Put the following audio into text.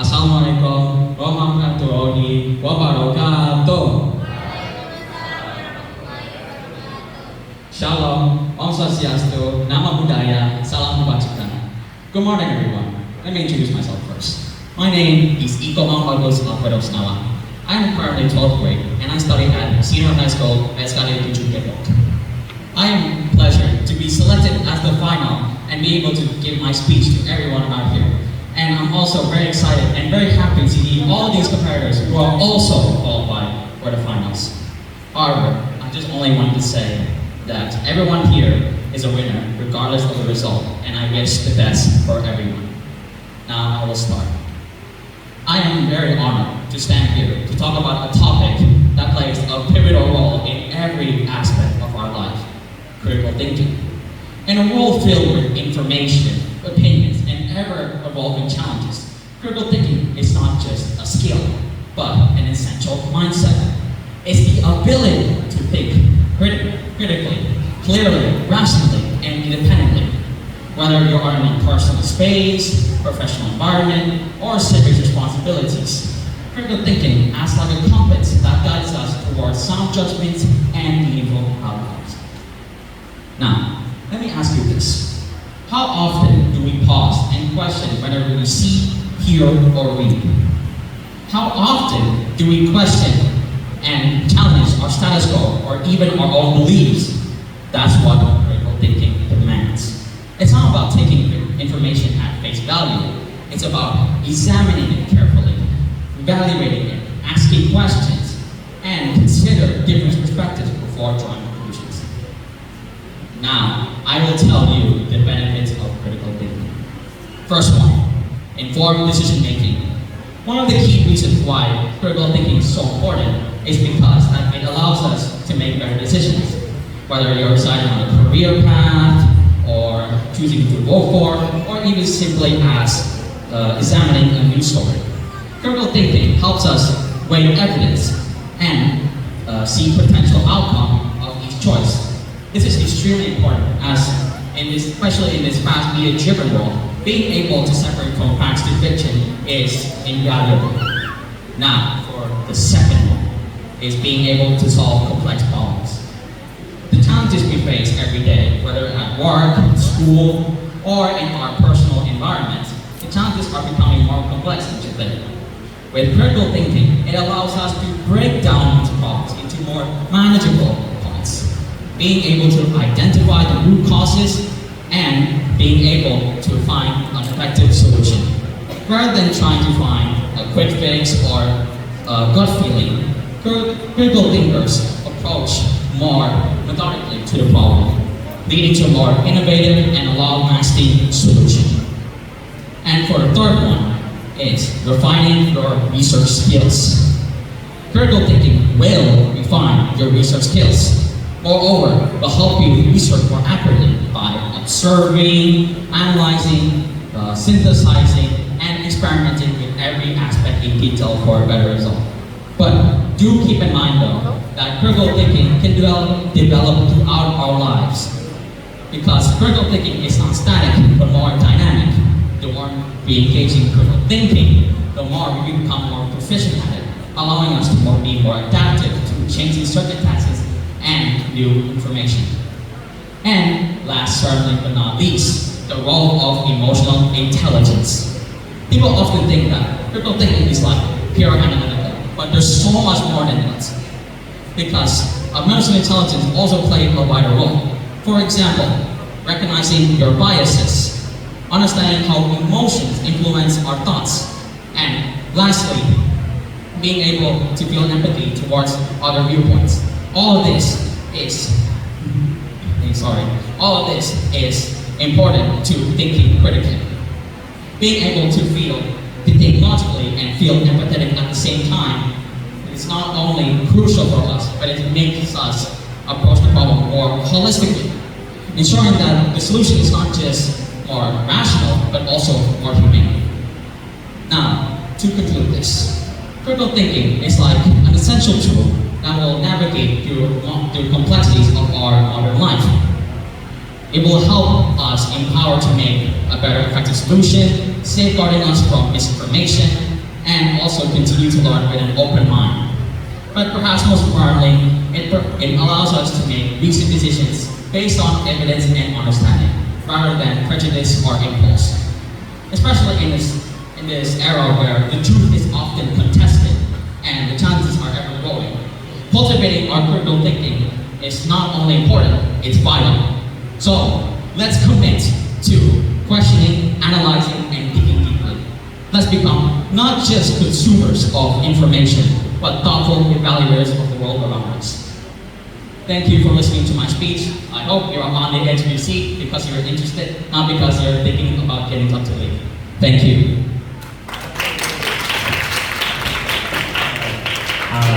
Assalamualaikum warahmatullahi wabarakatuh. Shalom, Om Swastiastu, Nama Budaya, Salam Kebajikan. Good morning everyone. Let me introduce myself first. My name is Iko Mampagos Alfredo Snawa. I am currently 12th grade and I study at Senior High School SKD 7 Depok. I am pleasured to be selected as the final and be able to give my speech to everyone out here. And I'm also very excited and very happy to see all these competitors who are also qualified for the finals. However, I just only wanted to say that everyone here is a winner regardless of the result, and I wish the best for everyone. Now I will start. I am very honored to stand here to talk about a topic that plays a pivotal role in every aspect of our life, critical thinking. In a world filled with information, opinions, and ever-evolving challenges, critical thinking is not just a skill, but an essential mindset. It's the ability to think critically, clearly, rationally, and independently. Whether you are in a personal space, professional environment, or civic responsibilities, critical thinking acts like a compass that guides us towards sound judgments and meaningful outcomes. Now, let me ask you this. How often do we pause and question whether we see, hear, or read? How often do we question and challenge our status quo or even our own beliefs? That's what critical thinking demands. It's not about taking information at face value. It's about examining it carefully, evaluating it, asking questions, and consider different perspectives before drawing conclusions. Now, I will tell you the benefits of critical thinking. First one, informed decision making. One of the key reasons why critical thinking is so important is because it allows us to make better decisions. Whether you're deciding on a career path, or choosing to vote for, or even simply as examining a news story. Critical thinking helps us weigh evidence and see potential outcome of each choice. This is extremely important especially in this fast media-driven world, being able to separate from facts to fiction is invaluable. Now, for the second one, is being able to solve complex problems. The challenges we face every day, whether at work, school, or in our personal environment, the challenges are becoming more complex each day. With critical thinking, it allows us to break down these problems into more manageable points, being able to identify the root causes and being able to find an effective solution. Rather than trying to find a quick fix or a gut feeling, critical thinkers approach more methodically to the problem, leading to a more innovative and long-lasting solution. And for the third one is refining your research skills. Critical thinking will refine your research skills. Moreover, will help you research more accurately by observing, analyzing, synthesizing, and experimenting with every aspect in detail for a better result. But do keep in mind though, that critical thinking can develop throughout our lives. Because critical thinking is not static, but more dynamic. The more we engage in critical thinking, the more we become more proficient at it, allowing us to be more adaptive to changing circumstances and new information. And last, certainly but not least, the role of emotional intelligence. People often think that critical thinking is like pure analytical, but there's so much more than that. Because emotional intelligence also plays a vital role. For example, recognizing your biases, understanding how emotions influence our thoughts, and lastly, being able to feel empathy towards other viewpoints. All of this is important to thinking critically. Being able to think logically and feel empathetic at the same time is not only crucial for us, but it makes us approach the problem more holistically, ensuring that the solution is not just more rational, but also more humane. Now, to conclude this, critical thinking is like an essential tool that will navigate through complexities of our modern life. It will help us empower to make a better effective solution, safeguarding us from misinformation, and also continue to learn with an open mind. But perhaps most importantly, it allows us to make recent decisions based on evidence and understanding, rather than prejudice or impulse. Especially in this era where the truth is often contested and the chances are ever growing, cultivating our critical thinking is not only important, it's vital. So, let's commit to questioning, analyzing, and thinking deeply. Let's become not just consumers of information, but thoughtful evaluators of the world around us. Thank you for listening to my speech. I hope you're on the edge of your seat because you're interested, not because you're thinking about getting up to leave. Thank you.